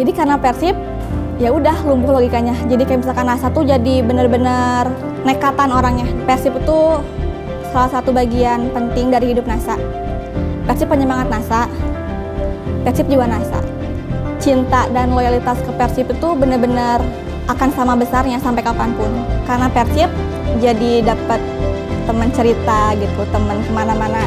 Jadi karena Persib, ya udah lumpuh logikanya. Jadi kayak misalkan NASA tuh jadi bener-bener nekatan orangnya. Persib itu salah satu bagian penting dari hidup NASA. Persib penyemangat NASA, Persib jiwa NASA. Cinta dan loyalitas ke Persib itu bener-bener akan sama besarnya sampai kapanpun. Karena Persib jadi dapat teman cerita gitu, teman kemana-mana.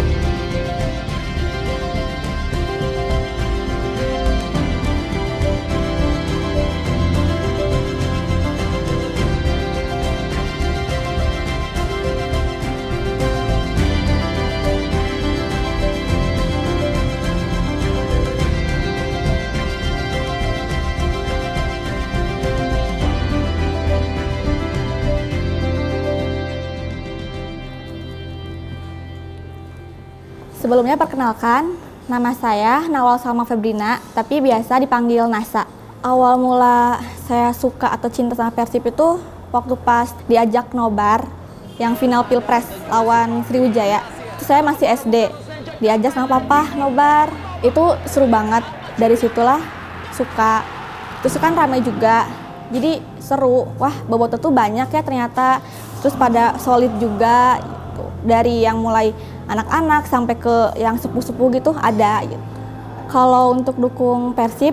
Sebelumnya perkenalkan, nama saya Nawal Salma Febrina, tapi biasa dipanggil NASA. Awal mula saya suka atau cinta sama Persib itu waktu pas diajak nobar yang final Pilpres lawan Sriwijaya. Itu saya masih SD, diajak sama papa nobar. Itu seru banget, dari situlah suka. Terus kan ramai juga, jadi seru. Wah, bobotoh tuh banyak ya ternyata, terus pada solid juga. Dari yang mulai anak-anak sampai ke yang sepuh-sepuh gitu ada gitu. Kalau untuk dukung Persib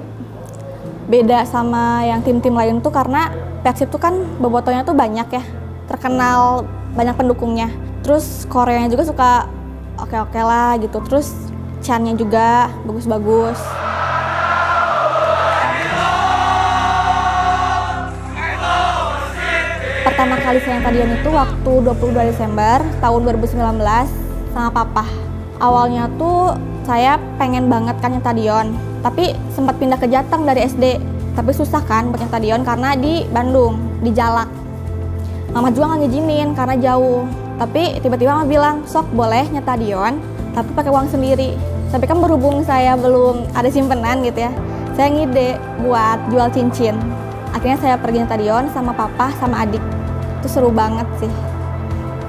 beda sama yang tim-tim lain tuh karena Persib tuh kan bobotohnya tuh banyak ya, terkenal banyak pendukungnya. Terus Koreanya juga suka oke-oke lah gitu. Terus Chan-nya juga bagus-bagus. Pertama kali saya stadion itu waktu 22 Desember tahun 2019 sama papa. Awalnya tuh saya pengen banget kan stadion, tapi sempat pindah ke Jateng dari SD. Tapi susah kan buat stadion karena di Bandung, di Jalak. Mama juga nggak ngizinin karena jauh. Tapi tiba-tiba mama bilang, sok boleh stadion, tapi pakai uang sendiri. Tapi kan berhubung saya belum ada simpenan gitu ya, saya ngide buat jual cincin. Akhirnya saya pergi stadion sama papa sama adik. Itu seru banget sih.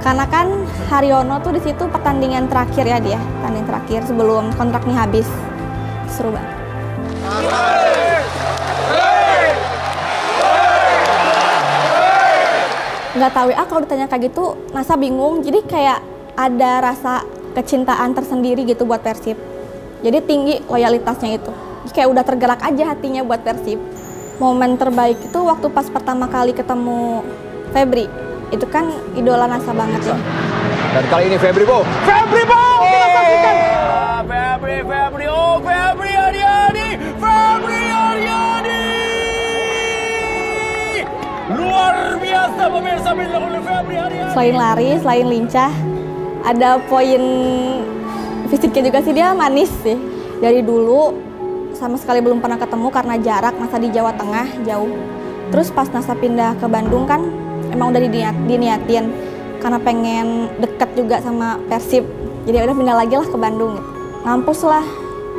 Karena kan Haryono tuh di situ pertandingan terakhir ya dia, pertandingan terakhir sebelum kontraknya habis. Seru banget. Nggak tahu ya, kalau ditanya kayak gitu, NASA bingung. Jadi kayak ada rasa kecintaan tersendiri gitu buat Persib. Jadi tinggi loyalitasnya itu. Jadi kayak udah tergerak aja hatinya buat Persib. Momen terbaik itu waktu pas pertama kali ketemu Febri. Itu kan idola NASA banget ya. Dan kali ini Febri Bo. Febri Bo! Kita saksikan. Febri, oh Febri Aryadi! Febri Aryadi! Luar biasa pemirsa oleh Febri Aryadi. Selain lari, selain lincah, ada poin fisiknya juga sih, dia manis sih. Dari dulu sama sekali belum pernah ketemu karena jarak, NASA di Jawa Tengah jauh. Terus pas NASA pindah ke Bandung kan emang udah diniatin karena pengen deket juga sama Persib. Jadi udah pindah lagi lah ke Bandung gitu. Ngampus lah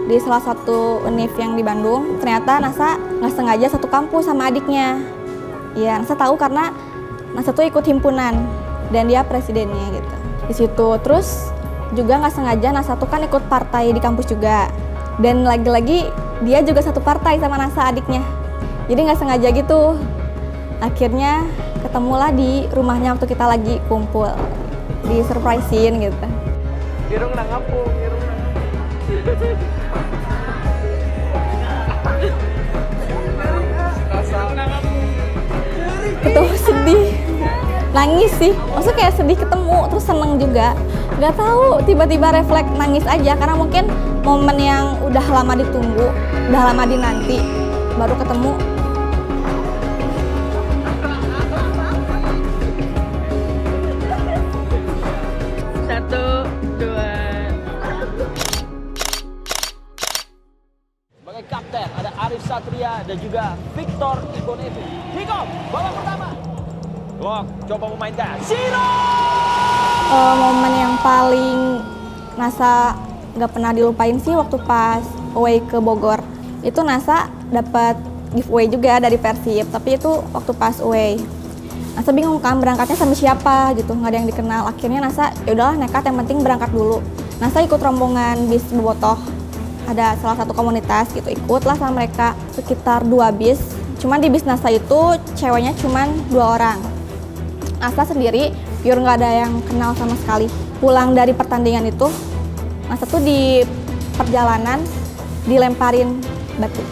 di salah satu univ yang di Bandung. Ternyata NASA nggak sengaja satu kampus sama adiknya. Iya, NASA tahu karena NASA tuh ikut himpunan dan dia presidennya gitu. Di situ terus juga nggak sengaja NASA tuh kan ikut partai di kampus juga. Dan lagi-lagi dia juga satu partai sama NASA adiknya. Jadi nggak sengaja gitu. Akhirnya ketemulah di rumahnya waktu kita lagi kumpul. Di surprisein gitu. Irung nang ngapung, irung nang. Itu sedih. Nangis sih. Maksudnya kayak sedih ketemu terus seneng juga. Nggak tahu tiba-tiba refleks nangis aja karena mungkin momen yang udah lama ditunggu, udah lama dinanti, baru ketemu. Sebagai kapten ada Arif Satria dan juga Victor Ibonetu. Kick off babak pertama. Glock coba memainkan. Sino! Momen yang paling NASA nggak pernah dilupain sih waktu pas away ke Bogor. Itu NASA dapat giveaway juga dari Persib, tapi itu waktu pas away. NASA bingung kan berangkatnya sama siapa gitu, nggak ada yang dikenal. Akhirnya NASA ya udahlah nekat, yang penting berangkat dulu. NASA ikut rombongan bis bobotoh ada salah satu komunitas gitu, ikutlah sama mereka sekitar 2 bis. Cuman di bis NASA itu ceweknya cuman 2 orang. NASA sendiri pure nggak ada yang kenal sama sekali. Pulang dari pertandingan itu, NASA tuh di perjalanan dilemparin batu.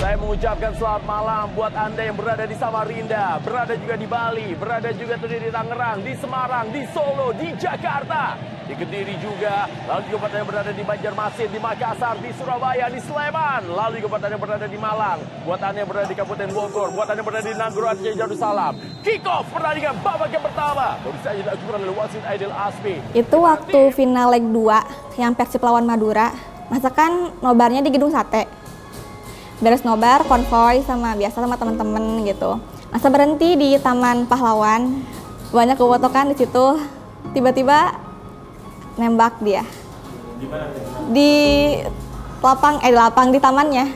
Saya mengucapkan selamat malam buat Anda yang berada di Samarinda, berada juga di Bali, berada juga di Tangerang, di Semarang, di Solo, di Jakarta, di Kediri juga, lalu juga buat Anda yang berada di Banjarmasin, di Makassar, di Surabaya, di Sleman, lalu juga buat Anda yang berada di Malang, buat Anda yang berada di Kabupaten Bogor, buat Anda yang berada di Nagoro Aceh Darussalam. Kick off pertandingan babak yang pertama. Baru saja dilakukan oleh wasit Aidil Asmi. Itu waktu final leg 2 yang Persib lawan Madura. NASA kan nobarnya di Gedung Sate. Beres nobar, konvoy sama biasa sama teman-teman gitu. NASA berhenti di Taman Pahlawan, banyak foto kan di situ. Tiba-tiba nembak dia. Di lapang di tamannya.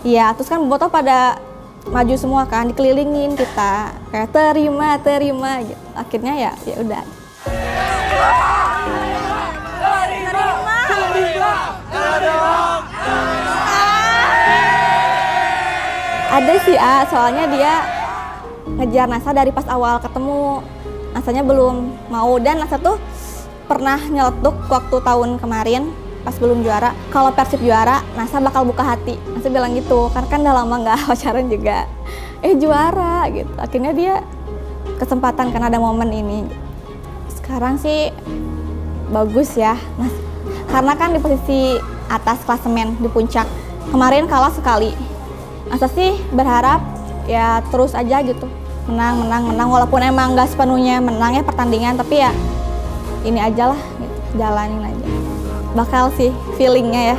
Iya, terus kan foto pada maju semua kan, dikelilingin kita kayak terima gitu. Akhirnya ya udah. Ada sih soalnya dia ngejar NASA dari pas awal ketemu. NASA-nya belum mau, dan NASA tuh pernah nyeletuk waktu tahun kemarin pas belum juara. Kalau Persib juara, NASA bakal buka hati. NASA bilang gitu, karena kan udah lama nggak pacaran juga. Juara gitu. Akhirnya dia kesempatan karena ada momen ini. Sekarang sih bagus ya, Mas. Karena kan di posisi atas klasemen di puncak. Kemarin kalah sekali. NASA sih berharap ya terus aja gitu, menang walaupun emang nggak sepenuhnya menang ya pertandingan, tapi ya ini aja lah gitu, jalanin aja. Bakal sih feelingnya ya,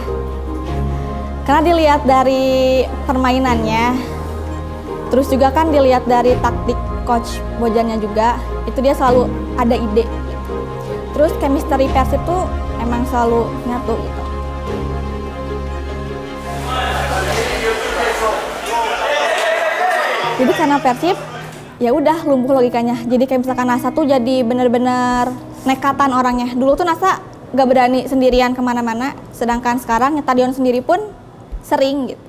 karena dilihat dari permainannya, terus juga kan dilihat dari taktik coach Bojannya juga, itu dia selalu ada ide. Terus chemistry Persib tuh emang selalu nyatu gitu. Jadi karena Persib, ya udah lumpuh logikanya. Jadi kayak misalkan NASA tuh jadi bener-bener nekatan orangnya. Dulu tuh NASA gak berani sendirian kemana-mana, sedangkan sekarang Nyetadion sendiri pun sering gitu.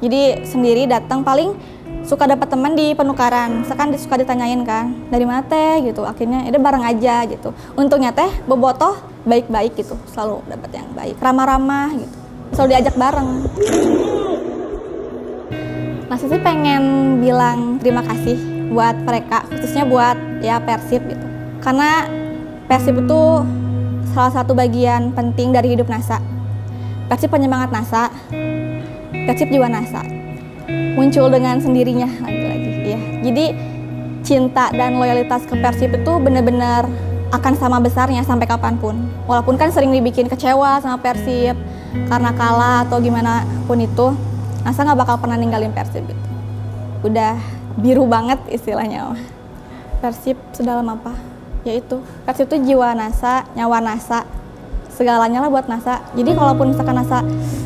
Jadi sendiri datang, paling suka dapat teman di penukaran. Misalkan suka ditanyain kan, dari mana teh gitu. Akhirnya ya bareng aja gitu. Untungnya teh bobotoh baik-baik gitu, selalu dapat yang baik, ramah-ramah gitu. Selalu diajak bareng. NASA sih pengen bilang terima kasih buat mereka, khususnya buat ya Persib gitu. Karena Persib itu salah satu bagian penting dari hidup NASA. Persib penyemangat NASA, Persib jiwa NASA. Muncul dengan sendirinya lagi-lagi ya. Jadi cinta dan loyalitas ke Persib itu benar-benar akan sama besarnya sampai kapanpun. Walaupun kan sering dibikin kecewa sama Persib karena kalah atau gimana pun itu, NASA nggak bakal pernah ninggalin Persib gitu. Udah biru banget istilahnya. Persib sedalam apa? Yaitu Persib itu jiwa NASA, nyawa NASA, segalanya lah buat NASA. Jadi kalaupun misalkan NASA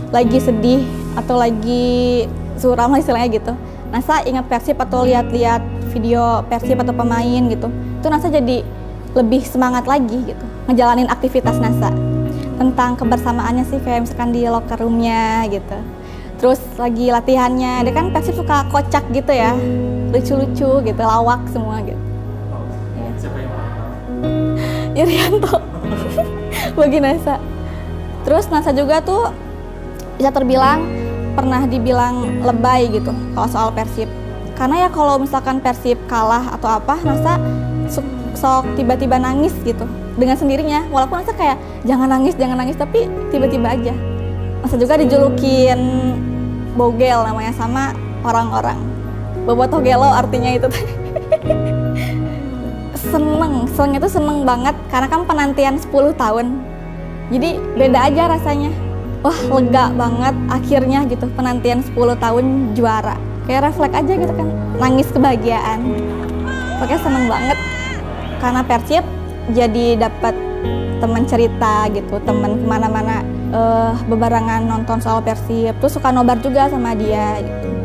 lagi sedih atau lagi suram lah istilahnya gitu, NASA ingat Persib atau lihat-lihat video Persib atau pemain gitu, itu NASA jadi lebih semangat lagi gitu ngejalanin aktivitas NASA. Tentang kebersamaannya sih kayak misalkan di locker room-nya gitu. Terus lagi latihannya, dia kan Persib suka kocak gitu ya, lucu-lucu gitu, lawak semua gitu. Siapa yang Irianto bagi NASA. Terus NASA juga tuh bisa terbilang pernah dibilang lebay gitu kalau soal Persib. Karena ya kalau misalkan Persib kalah atau apa, NASA sok tiba-tiba nangis gitu dengan sendirinya. Walaupun NASA kayak jangan nangis, tapi tiba-tiba aja. NASA juga dijulukin bogel namanya sama orang-orang. Bobotoh gelo artinya itu. Senengnya tuh seneng banget karena kan penantian 10 tahun. Jadi beda aja rasanya. Wah, lega banget akhirnya gitu, penantian 10 tahun juara. Kayak refleks aja gitu kan, nangis kebahagiaan. Pokoknya seneng banget karena Persib jadi dapat teman cerita gitu, teman kemana-mana bebarengan nonton soal Persib. Terus suka nobar juga sama dia gitu.